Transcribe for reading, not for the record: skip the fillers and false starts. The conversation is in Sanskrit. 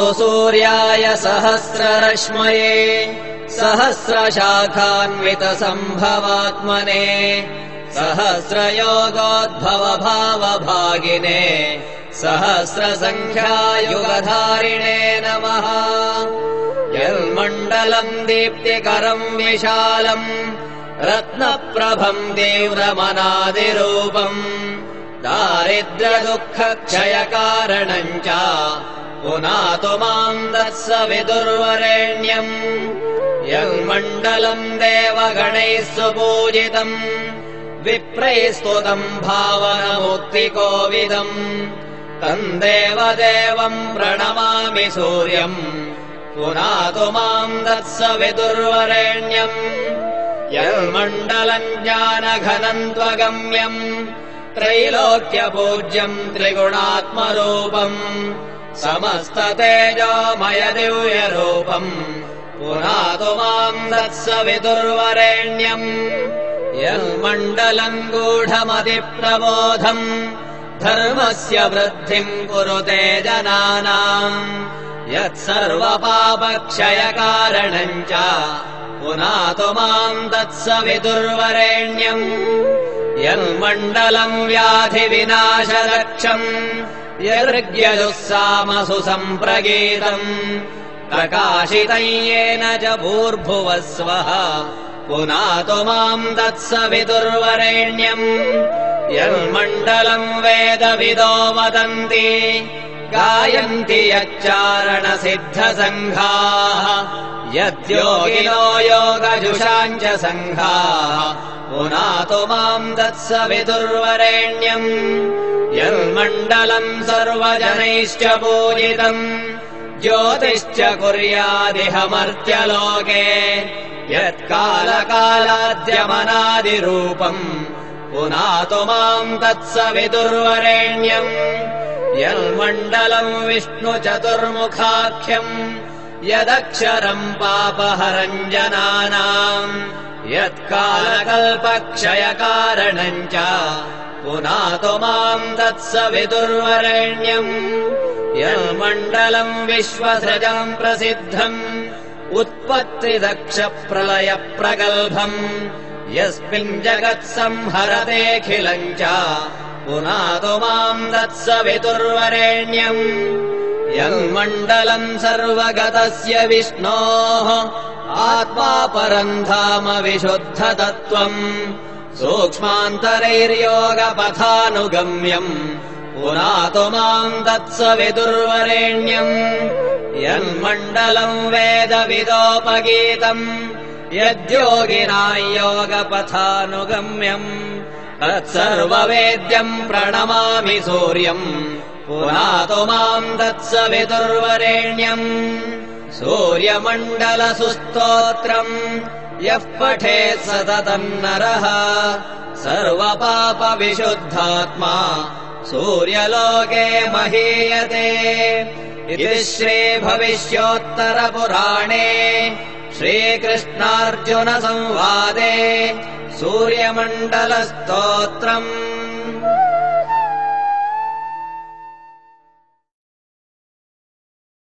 नमोऽस्तु सूर्याय सहस्ररश्मये सहस्रशाखान्वितसम्भवात्मने सहस्रयोगोद्भवभावभागिने सहस्रसङ्ख्यायुगधारिणे नमः। यन्मण्डलम् दीप्तिकरम् विशालम् रत्नप्रभम् तीव्रमनादिरूपम् दारिद्र्यदुःखक्षयकारणम् च पुनातु माम् दत्स विदुर्वरेण्यम्। यन्मण्डलम् देवगणैः सुपूजितम् विप्रैस्तुतम् भावनमुक्तिकोविदम् तम् देवदेवम् प्रणमामि सूर्यम् पुनातु माम् दत्स विदुर्वरेण्यम्। यन्मण्डलम् ज्ञानघनम् त्वगम्यम् त्रैलोक्यपूज्यम् त्रिगुणात्मरूपम् समस्ततेजोमय दिव्यरूपम् पुनातु माम् दत्स विदुर्वरेण्यम्। यन्मण्डलम् गूढमतिप्रबोधम् धर्मस्य वृद्धिम् कुरुते जनानाम् यत्सर्वपापक्षयकारणम् च पुनातु माम् दत्स विदुर्वरेण्यम्। यन्मण्डलम् व्याधिविनाशरक्षम् यदृग्यजुःसामसु सम्प्रगीतम् प्रकाशितम् येन च भूर्भुवः स्वः पुनातु माम् दत्स विदुर्वरेण्यम्। यन्मण्डलम् वेदविदो वदन्ति गायन्ति यच्चारणसिद्धसङ्घाः यद्योगिनो योगजुषाम् च सङ्घाः पुनातु माम् दत्स विदुर्वरेण्यम्। यन्मण्डलम् सर्वजनैश्च पूजितम् ज्योतिश्च कुर्यादिह मर्त्यलोके यत्कालकालाद्यमनादिरूपम् पुनातु माम् दत्स विदुर्वरेण्यम्। यन्मण्डलम् विष्णुचतुर्मुखाख्यम् यदक्षरम् पापहरम् जनानाम् यत्कालकल्पक्षयकारणम् च पुनातु माम् दत्स विदुर्वरेण्यम्। यन्मण्डलम् विश्वसृजम् प्रसिद्धम् उत्पत्तिदक्षप्रलयप्रगल्भम् यस्मिन् जगत्संहरतेऽखिलम् च पुनातु माम् दत्स विदुर्वरेण्यम्। यन्मण्डलम् सर्वगतस्य विष्णोः आत्मा परम् धाम विशुद्धतत्त्वम् सूक्ष्मान्तरैर्योगपथानुगम्यम् पुनातु माम् दत्स विदुर्वरेण्यम्। यन्मण्डलम् वेदविदोपगीतम् यद्योगिनाम् योगपथानुगम्यम् तत्सर्ववेद्यम् प्रणमामि सूर्यम् पुनातु माम् दत्स विदुर्वरेण्यम्। सूर्यमण्डलसुस्तोत्रम् यः पठेत् सततम् नरः सर्वपापविशुद्धात्मा सूर्यलोके महीयते। इति श्रीभविष्योत्तरपुराणे श्रीकृष्णार्जुनसंवादे सूर्यमण्डलस्तोत्रम्